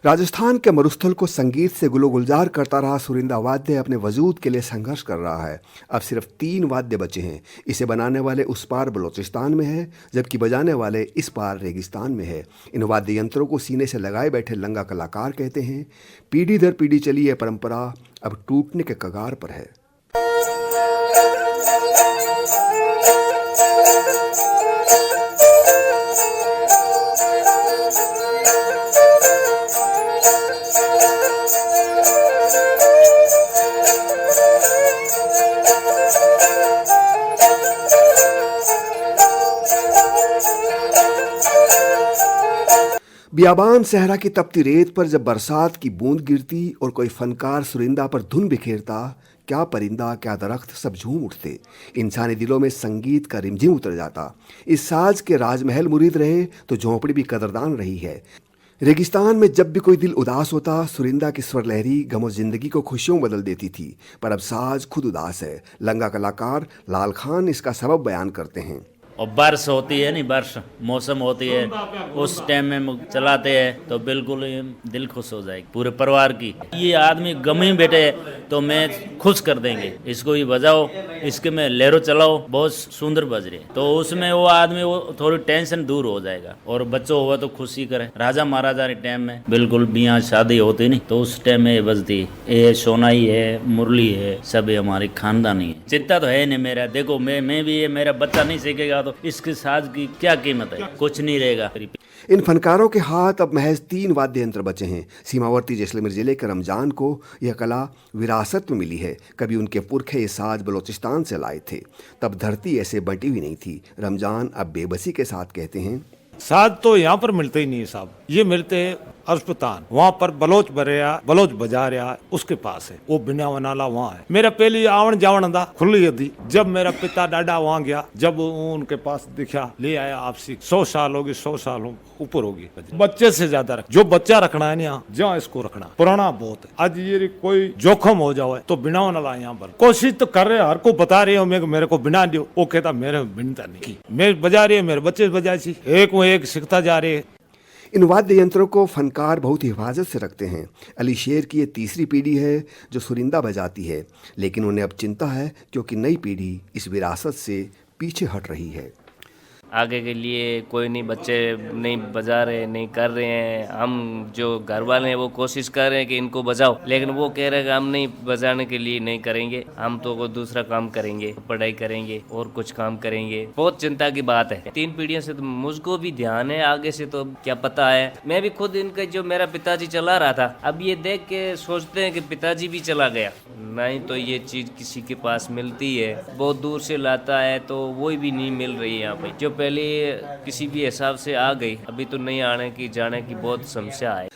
राजस्थान के मरुस्थल को संगीत से गुलो गुलजार करता रहा सुरिंदा वाद्य अपने वजूद के लिए संघर्ष कर रहा है। अब सिर्फ 3 वाद्य बचे हैं। इसे बनाने वाले उस पार बलूचिस्तान में है, जबकि बजाने वाले इस पार रेगिस्तान में है। इन वाद्य यंत्रों को सीने से लगाए बैठे लंगा कलाकार कहते हैं। पीढ़ी दर पीढ़ी चली यह परंपरा अब टूटने के कगार पर है। बियाबान सहरा की तपती रेत पर जब बरसात की बूंद गिरती और कोई फनकार सुरिंदा पर धुन बिखेरता, क्या परिंदा क्या दरख्त सब झूम उठते। इंसानी दिलों में संगीत का रिमझिम उतर जाता। इस साज के राजमहल मुरीद रहे तो झोंपड़ी भी कदरदान रही है। रेगिस्तान में जब भी कोई दिल उदास होता, सुरिंदा की स्वर लहरी गमो जिंदगी को खुशियों में बदल देती थी। पर अब साज खुद उदास है। लंगा कलाकार लाल खान इसका सबब बयान करते हैं। और बारिश होती है नहीं, बारिश मौसम होती है, उस टाइम में चलाते हैं तो बिल्कुल दिल खुश हो जाएगी पूरे परिवार की। ये आदमी गम ही बैठे तो मैं खुश कर देंगे, इसको ही बजाओ, इसके में लहरों चलाओ, बहुत सुंदर बज रहे तो उसमें वो आदमी वो थोड़ी टेंशन दूर हो जाएगा। और बच्चों हुआ तो खुशी करें। राजा महाराजा के टाइम में बिल्कुल बियाह शादी होती नहीं तो उस टाइम में ये बजती। ये सोनाई है, मुरली है, सब हमारी खानदानी है। चिंता तो है नहीं मेरा। देखो मैं भी ये मेरा बच्चा नहीं सीखेगा तो इसके साज की क्या कीमत है, कुछ नहीं रहेगा। इन फनकारों के हाथ अब महज 3 वाद्य यंत्र बचे हैं। सीमावर्ती जैसलमेर जिले के रमजान को यह कला विरासत में मिली है। कभी उनके पुरखे ये साज बलूचिस्तान से लाए थे, तब धरती ऐसे बंटी हुई नहीं थी। रमजान अब बेबसी के साथ कहते हैं, साज तो यहाँ पर मिलते ही नहीं साहब, ये मिलते हैं अस्पताल। वहाँ पर बलोच बजा रहा उसके पास है, वो बिना वनाला वहाँ है। मेरा पहली आवन जावन था खुली थी। जब मेरा पिता डाडा वहाँ गया, जब उनके पास दिखा, ले आया आपसी 100 साल होगी, 100 साल ऊपर होगी। बच्चे से ज्यादा रख, जो बच्चा रखना है यहाँ जहाँ इसको रखना। पुराना बहुत है। आज ये कोई जोखम हो जाओ तो बिना वनाला यहाँ पर कोशिश तो कर रहे, हर को बता रहे हो मेरे को बिना दियो। वो कहता मेरे बिनता नहीं, मैं बजा रही है, मेरे बच्चे बजा सी, एक सीखता जा रहे है। इन वाद्य यंत्रों को फनकार बहुत हिफाजत से रखते हैं। अली शेर की ये तीसरी पीढ़ी है जो सुरिंदा बजाती है, लेकिन उन्हें अब चिंता है क्योंकि नई पीढ़ी इस विरासत से पीछे हट रही है। आगे के लिए कोई नहीं, बच्चे नहीं बजा रहे, नहीं कर रहे हैं। हम जो घर वाले हैं वो कोशिश कर रहे हैं कि इनको बजाओ, लेकिन वो कह रहे हैं कि हम नहीं बजाने के लिए नहीं करेंगे, हम तो कोई दूसरा काम करेंगे, पढ़ाई करेंगे और कुछ काम करेंगे। बहुत चिंता की बात है। 3 पीढ़ियों से तो मुझको भी ध्यान है, आगे से तो क्या पता है। मैं भी खुद इनका जो मेरा पिताजी चला रहा था, अब ये देख के सोचते हैं कि पिताजी भी चला गया। नहीं तो ये चीज किसी के पास मिलती है, बहुत दूर से लाता है तो वो भी नहीं मिल रही है यहाँ पे। जो पहले किसी भी हिसाब से आ गई, अभी तो नहीं आने की जाने की बहुत समस्या है।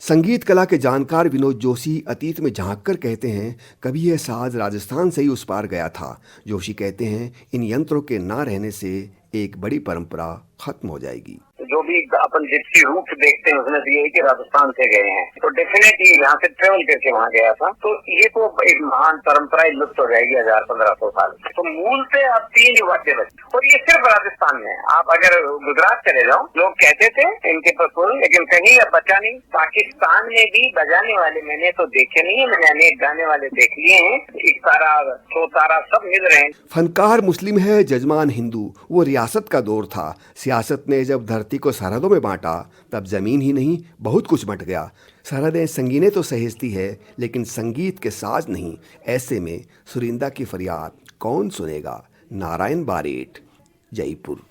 संगीत कला के जानकार विनोद जोशी अतीत में झांक कर कहते हैं, कभी यह साज राजस्थान से ही उस पार गया था। जोशी कहते हैं, इन यंत्रों के ना रहने से एक बड़ी परंपरा खत्म हो जाएगी। जो भी अपन जिप्सी रूट देखते हैं उसमें ये है कि राजस्थान से गए हैं, तो डेफिनेटली यहाँ से ट्रेवल करके वहाँ गया था। तो ये तो एक महान परंपरा लुप्त हो जाएगी 1000-1500 साल। तो मूल से अब 3 वाद्य बचे और ये सिर्फ राजस्थान में। आप अगर गुजरात चले जाओ, लोग कहते थे इनके पास, लेकिन कहीं अब बचा नहीं। पाकिस्तान में भी बजाने वाले मैंने तो देखे नहीं है, मैंने अनेक गाने वाले देख लिए हैं। इकतारा, सोतारा सब मिल रहे हैं। फनकार मुस्लिम है, जजमान हिंदू। वो रियासत का दौर था। सियासत ने जब धरती को सरहदों में बांटा, तब जमीन ही नहीं बहुत कुछ बंट गया। सरहदें संगीनें तो सहेजती है, लेकिन संगीत के साज नहीं। ऐसे में सुरिंदा की फरियाद कौन सुनेगा। नारायण बारेट, जयपुर।